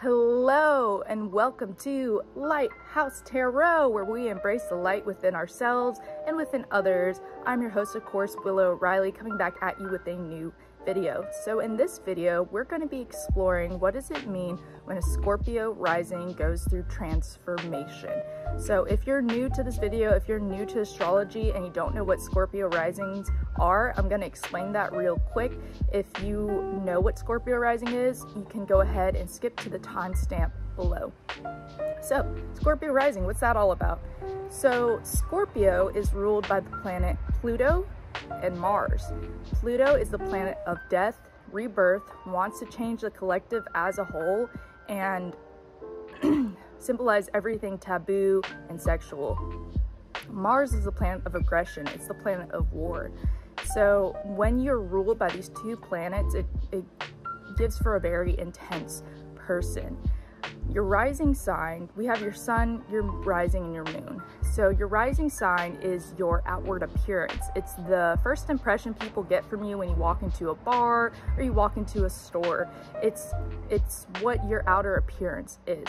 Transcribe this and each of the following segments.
Hello and welcome to Lighthouse Tarot, where we embrace the light within ourselves and within others. I'm your host, of course, Willow Riley, coming back at you with a new video. So in this video, we're going to be exploring what does it mean when a Scorpio rising goes through transformation. So if you're new to this video, if you're new to astrology and you don't know what Scorpio risings are, I'm going to explain that real quick. If you know what Scorpio rising is, you can go ahead and skip to the timestamp below. So Scorpio rising, what's that all about? So Scorpio is ruled by the planet Pluto and Mars. Pluto is the planet of death, rebirth, wants to change the collective as a whole, and symbolize everything taboo and sexual. Mars is the planet of aggression. It's the planet of war. So when you're ruled by these two planets, it gives for a very intense person. Your rising sign, we have your sun, your rising, and your moon. So your rising sign is your outward appearance. It's the first impression people get from you when you walk into a bar or you walk into a store. It's what your outer appearance is.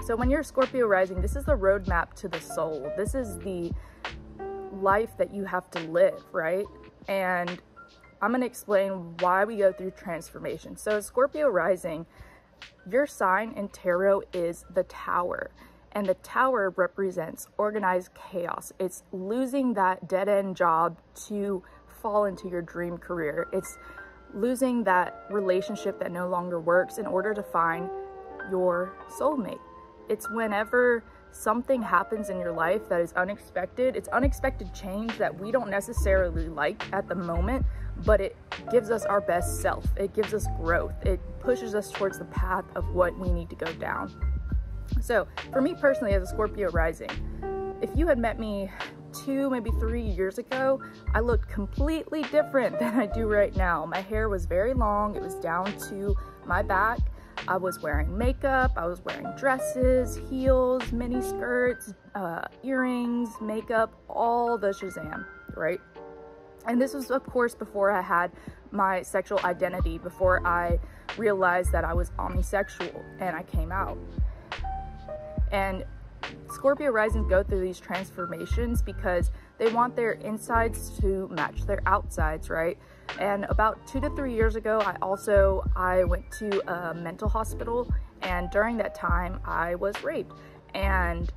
So when you're Scorpio rising, this is the roadmap to the soul. This is the life that you have to live, right? And I'm going to explain why we go through transformation. So Scorpio rising, your sign in tarot is the Tower, and the Tower represents organized chaos. It's losing that dead-end job to fall into your dream career. It's losing that relationship that no longer works in order to find your soulmate. It's whenever something happens in your life that is unexpected. It's unexpected change that we don't necessarily like at the moment, but it gives us our best self. It gives us growth. It pushes us towards the path of what we need to go down. So for me personally, as a Scorpio rising, if you had met me 2, maybe 3 years ago, I looked completely different than I do right now. My hair was very long. It was down to my back. I was wearing makeup, I was wearing dresses, heels, mini skirts, earrings, makeup, all the shazam, right? And this was, of course, before I had my sexual identity, before I realized that I was omnisexual and I came out. And Scorpio risings go through these transformations because they want their insides to match their outsides, right? And about 2 to 3 years ago, I went to a mental hospital, and during that time I was raped. And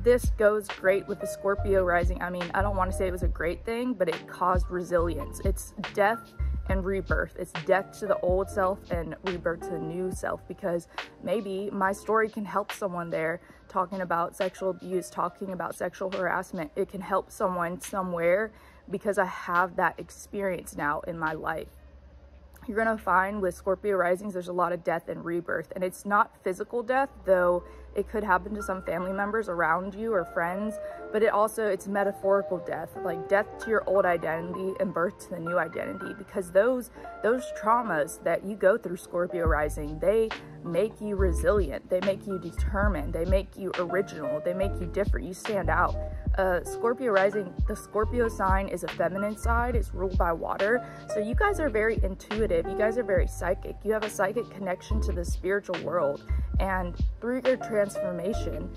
this goes great with the Scorpio rising. I mean, I don't want to say it was a great thing, but it caused resilience. It's death and rebirth. It's death to the old self and rebirth to the new self, because maybe my story can help someone there, talking about sexual abuse, talking about sexual harassment. It can help someone somewhere because I have that experience now in my life. You're going to find with Scorpio risings, there's a lot of death and rebirth, and it's not physical death, though it could happen to some family members around you or friends, but it's metaphorical death, like death to your old identity and birth to the new identity, because those traumas that you go through, Scorpio rising, they make you resilient, they make you determined, they make you original, they make you different, you stand out. Scorpio rising, the Scorpio sign is a feminine side, it's ruled by water, so you guys are very intuitive, you guys are very psychic, you have a psychic connection to the spiritual world, and through your transformation,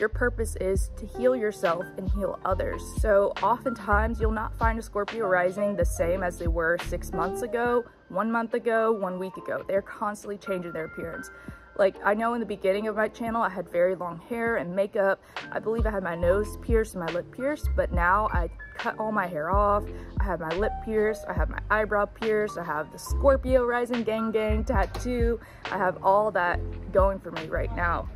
your purpose is to heal yourself and heal others. So oftentimes you'll not find a Scorpio rising the same as they were 6 months ago, 1 month ago, 1 week ago. They're constantly changing their appearance. Like, I know in the beginning of my channel, I had very long hair and makeup. I believe I had my nose pierced and my lip pierced, but now I cut all my hair off. I have my lip pierced. I have my eyebrow pierced. I have the Scorpio rising gang gang tattoo. I have all that going for me right now.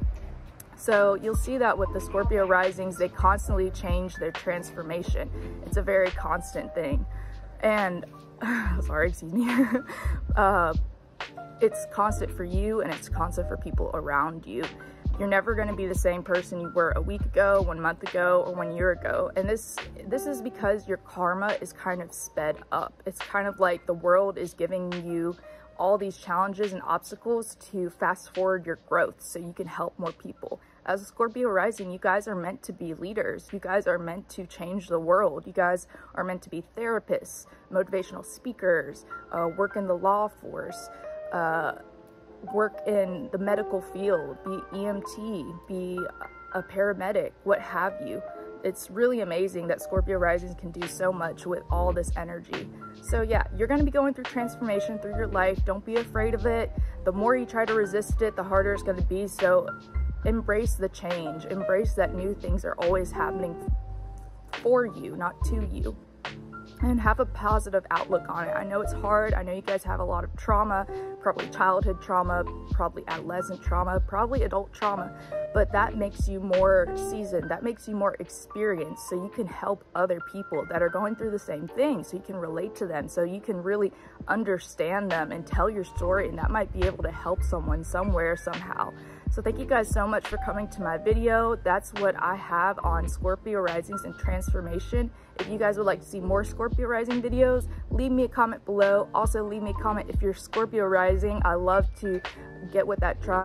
So you'll see that with the Scorpio risings, they constantly change their transformation. It's a very constant thing. And, sorry, excuse me. It's constant for you and it's constant for people around you. You're never going to be the same person you were a week ago, 1 month ago, or 1 year ago. And this is because your karma is kind of sped up. It's kind of like the world is giving you all these challenges and obstacles to fast forward your growth so you can help more people. As a Scorpio rising, you guys are meant to be leaders. You guys are meant to change the world. You guys are meant to be therapists, motivational speakers, work in the law force, work in the medical field, be EMT, be a paramedic, what have you. It's really amazing that Scorpio Risings can do so much with all this energy. So yeah, you're going to be going through transformation through your life. Don't be afraid of it. The more you try to resist it, the harder it's going to be. So embrace the change. Embrace that new things are always happening for you, not to you. And have a positive outlook on it. I know it's hard. I know you guys have a lot of trauma, probably childhood trauma, probably adolescent trauma, probably adult trauma, but that makes you more seasoned. That makes you more experienced, so you can help other people that are going through the same thing, so you can relate to them, so you can really understand them and tell your story, and that might be able to help someone somewhere, somehow. So thank you guys so much for coming to my video. That's what I have on Scorpio Risings and transformation. If you guys would like to see more Scorpio Rising videos, leave me a comment below. Also leave me a comment if you're Scorpio Rising. I love to get with that tribe.